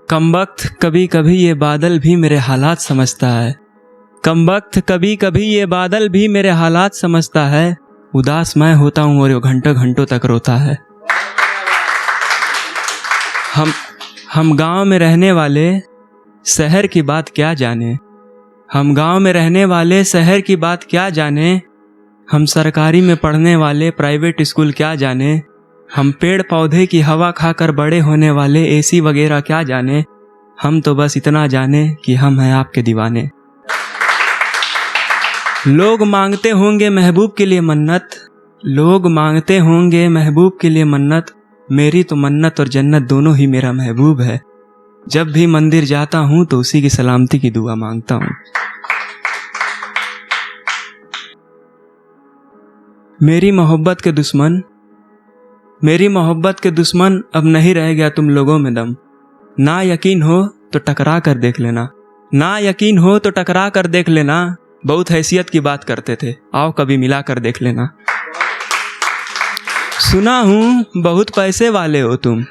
कमबख्त कभी कभी ये बादल भी मेरे हालात समझता है। कमबख्त कभी कभी ये बादल भी मेरे हालात समझता है। उदास मैं होता हूँ और वो घंटों घंटों तक रोता है। हम गांव में रहने वाले शहर की बात क्या जाने। हम गांव में रहने वाले शहर की बात क्या जाने। हम सरकारी में पढ़ने वाले प्राइवेट स्कूल क्या जाने। हम पेड़ पौधे की हवा खाकर बड़े होने वाले एसी वगैरह क्या जाने। हम तो बस इतना जाने कि हम हैं आपके दीवाने। लोग मांगते होंगे महबूब के लिए मन्नत। लोग मांगते होंगे महबूब के लिए मन्नत। मेरी तो मन्नत और जन्नत दोनों ही मेरा महबूब है। जब भी मंदिर जाता हूँ तो उसी की सलामती की दुआ मांगता हूँ। मेरी मोहब्बत के दुश्मन अब नहीं रह गया तुम लोगों में दम। ना यकीन हो तो टकरा कर देख लेना। ना यकीन हो तो टकरा कर देख लेना। बहुत हैसियत की बात करते थे, आओ कभी मिला कर देख लेना। सुना हूँ बहुत पैसे वाले हो तुम।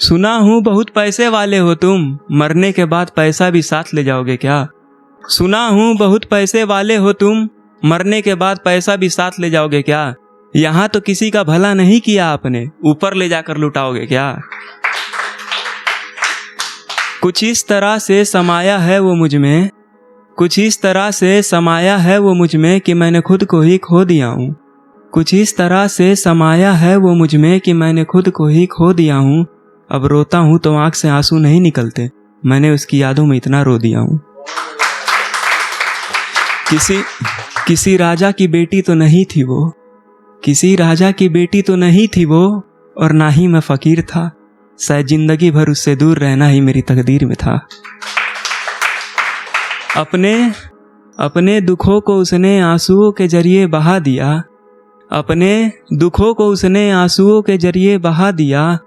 सुना हूँ बहुत पैसे वाले हो तुम। मरने के बाद पैसा भी साथ ले जाओगे क्या। सुना हूँ बहुत पैसे वाले हो तुम। मरने के बाद पैसा भी साथ ले जाओगे क्या। यहाँ तो किसी का भला नहीं किया आपने, ऊपर ले जाकर लुटाओगे क्या। कुछ इस तरह से समाया है वो मुझ में। कुछ इस तरह से समाया है वो मुझ में कि मैंने खुद को ही खो दिया हूँ। कुछ इस तरह से समाया है वो मुझ में कि मैंने खुद को ही खो दिया हूँ। अब रोता हूँ तो आंख से आंसू नहीं निकलते, मैंने उसकी यादों में इतना रो दिया हूँ। किसी राजा की बेटी तो नहीं थी वो। किसी राजा की बेटी तो नहीं थी वो। और ना ही मैं फकीर था। शायद जिंदगी भर उससे दूर रहना ही मेरी तकदीर में था। अपने दुखों को उसने आंसुओं के जरिए बहा दिया। अपने दुखों को उसने आंसुओं के जरिए बहा दिया।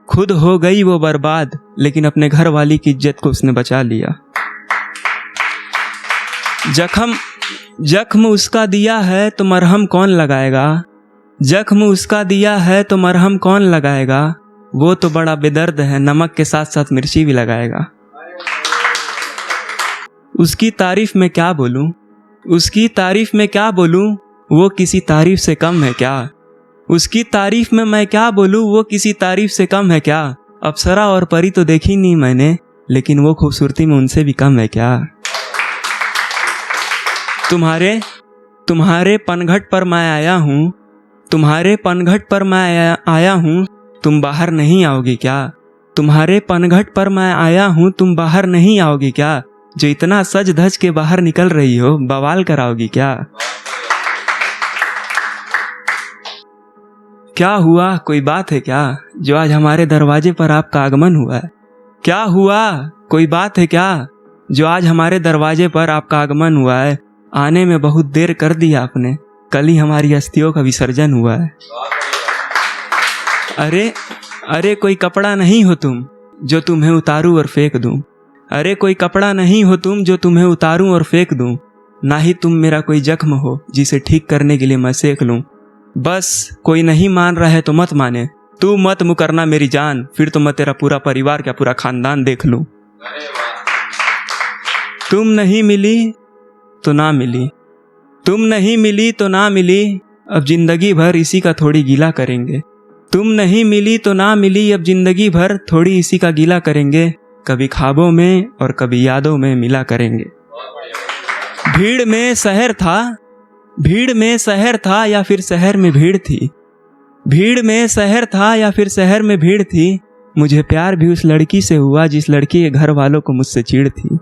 खुद हो गई वो बर्बाद, लेकिन अपने घर वाली की इज्जत को उसने बचा लिया। जख्म उसका दिया है तो मरहम कौन लगाएगा। जख्म उसका दिया है तो मरहम कौन लगाएगा। वो तो बड़ा बेदर्द है, नमक के साथ साथ मिर्ची भी लगाएगा। उसकी तारीफ में क्या बोलूं। उसकी तारीफ में क्या बोलूं, वो किसी तारीफ से कम है क्या। उसकी तारीफ में मैं क्या बोलूं, वो किसी तारीफ से कम है क्या। अप्सरा और परी तो देखी नहीं मैंने, लेकिन वो खूबसूरती में उनसे भी कम है क्या। तुम्हारे पनघट पर मैं आया हूँ। तुम्हारे पनघट पर मैं आया हूँ, तुम बाहर नहीं आओगी क्या। तुम्हारे पनघट पर मैं आया हूँ, तुम बाहर नहीं आओगी क्या। जो इतना सज धज के बाहर निकल रही हो, बवाल कराओगी क्या। क्या हुआ, कोई बात है क्या, जो आज हमारे दरवाजे पर आपका आगमन हुआ है। क्या हुआ, कोई बात है क्या, जो आज हमारे दरवाजे पर आपका आगमन हुआ है। आने में बहुत देर कर दिया आपने, कल ही हमारी अस्थियों का विसर्जन हुआ है। अरे कोई कपड़ा नहीं हो तुम, जो तुम्हें उतारूं और फेंक दूं। अरे कोई कपड़ा नहीं हो तुम, जो तुम्हें उतारूं और फेंक दूं। ना ही तुम मेरा कोई जख्म हो, जिसे ठीक करने के लिए मैं सेक लूं। बस कोई नहीं मान रहा है तो मत माने, तू मत मुकरना मेरी जान, फिर तो मैं तेरा पूरा परिवार क्या पूरा खानदान देख लूं। तुम नहीं मिली तो ना मिली। तुम नहीं मिली तो ना मिली, अब जिंदगी भर इसी का थोड़ी गीला करेंगे। तुम नहीं मिली तो ना मिली, अब जिंदगी भर थोड़ी इसी का गीला करेंगे। कभी ख्वाबों में और कभी यादों में मिला करेंगे। भीड़ में शहर था या फिर शहर में भीड़ थी। भीड़ में शहर था या फिर शहर में भीड़ थी। मुझे प्यार भी उस लड़की से हुआ जिस लड़की के घर वालों को मुझसे चिढ़ थी।